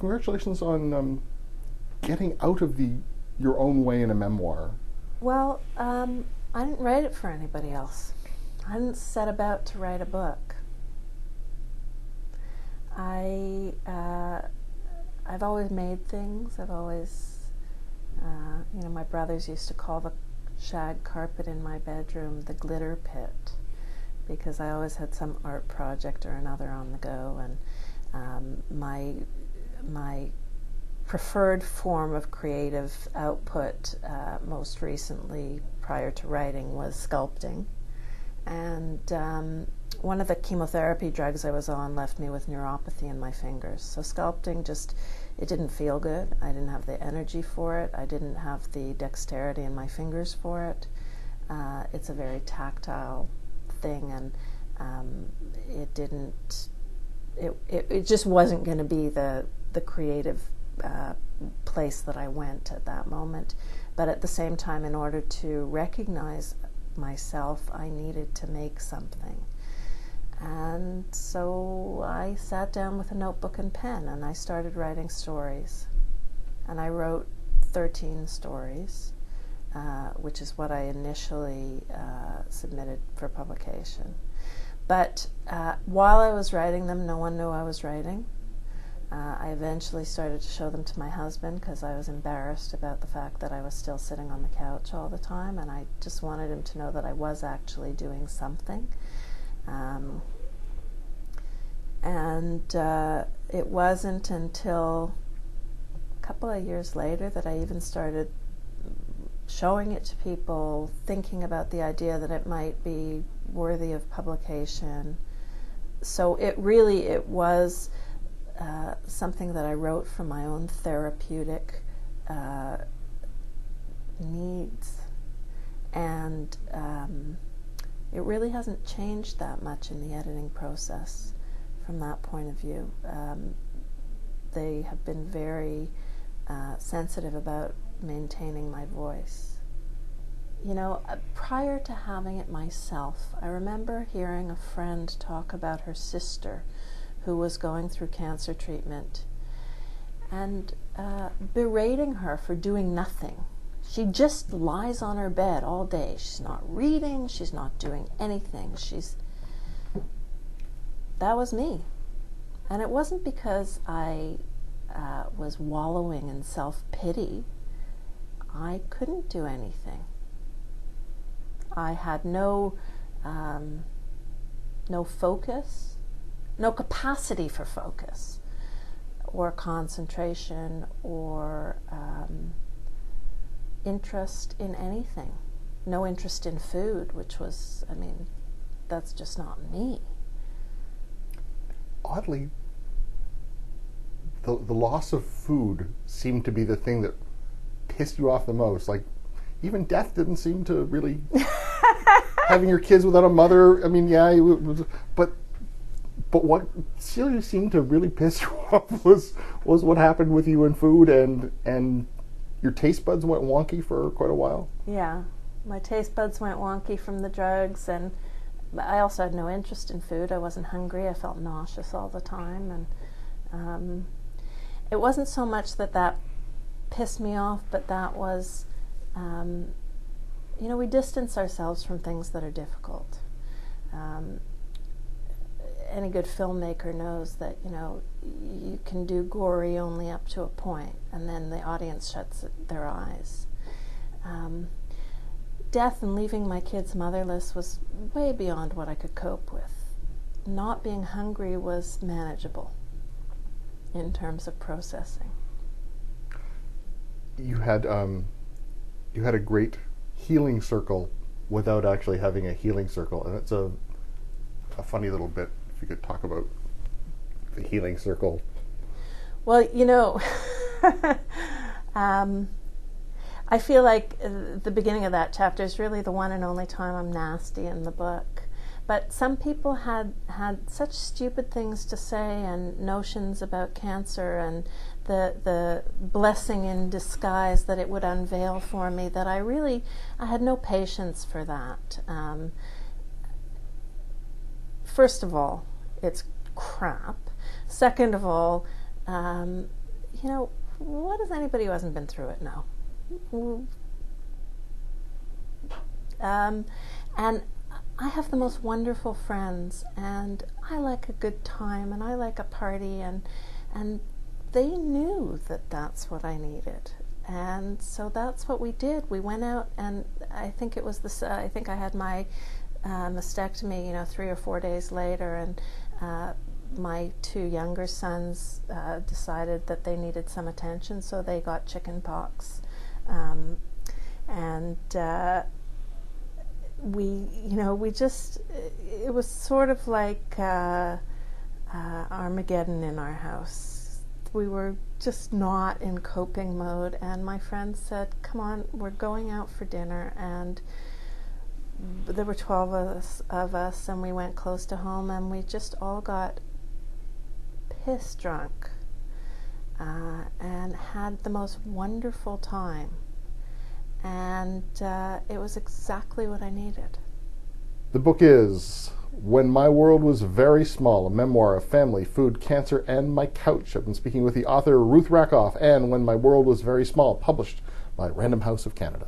congratulations on getting out of your own way in a memoir. Well, I didn't write it for anybody else. I didn't set about to write a book. I've always made things. I've always, my brothers used to call the shag carpet in my bedroom the glitter pit, because I always had some art project or another on the go, and my preferred form of creative output, most recently prior to writing, was sculpting. And one of the chemotherapy drugs I was on left me with neuropathy in my fingers. So sculpting it didn't feel good. I didn't have the energy for it. I didn't have the dexterity in my fingers for it. It's a very tactile thing, and it just wasn't going to be the creative place that I went at that moment. But at the same time, in order to recognize myself, I needed to make something. And so I sat down with a notebook and pen, and I started writing stories. And I wrote 13 stories, which is what I initially submitted for publication. But while I was writing them, no one knew I was writing. I eventually started to show them to my husband, because I was embarrassed about the fact that I was still sitting on the couch all the time, and I just wanted him to know that I was actually doing something. It wasn't until a couple of years later that I even started showing it to people, thinking about the idea that it might be worthy of publication. So it was something that I wrote for my own therapeutic needs, and it really hasn't changed that much in the editing process from that point of view. They have been very sensitive about maintaining my voice. Prior to having it myself, I remember hearing a friend talk about her sister who was going through cancer treatment, and berating her for doing nothing. She just lies on her bed all day. She's not reading, she's not doing anything. That was me. And it wasn't because I was wallowing in self-pity. I couldn't do anything. I had no focus, no capacity for focus or concentration or interest in anything. No interest in food, which was, that's just not me. Oddly, the loss of food seemed to be the thing that pissed you off the most. Like, even death didn't seem to really... Having your kids without a mother, but what seriously seemed to really piss you off was what happened with you and food, and your taste buds went wonky for quite a while. Yeah, my taste buds went wonky from the drugs, and I also had no interest in food. I wasn't hungry. I felt nauseous all the time, and it wasn't so much that pissed me off, but that was, we distance ourselves from things that are difficult. Any good filmmaker knows that, you can do gory only up to a point, and then the audience shuts their eyes. Death and leaving my kids motherless was way beyond what I could cope with. Not being hungry was manageable in terms of processing. You had a great healing circle without actually having a healing circle, and it's a funny little bit. If you could talk about the healing circle. Well, I feel like the beginning of that chapter is really the one and only time I'm nasty in the book. But some people had such stupid things to say and notions about cancer and the blessing in disguise that it would unveil for me that I had no patience for that. First of all, it's crap. Second of all, you know, what does anybody who hasn't been through it know? And I have the most wonderful friends, and I like a good time, and I like a party, and they knew that that's what I needed, and so that's what we did. We went out, and I think it was this. I think I had my mastectomy, 3 or 4 days later, and my 2 younger sons decided that they needed some attention, so they got chicken pox, and we just, it was sort of like Armageddon in our house. We were just not in coping mode, and my friend said, come on, we're going out for dinner, and there were 12 of us, and we went close to home, and we just all got piss drunk and had the most wonderful time, and it was exactly what I needed. The book is When My World Was Very Small, a memoir of family, food, cancer, and my couch. I've been speaking with the author Ruth Rakoff, and When My World Was Very Small, published by Random House of Canada.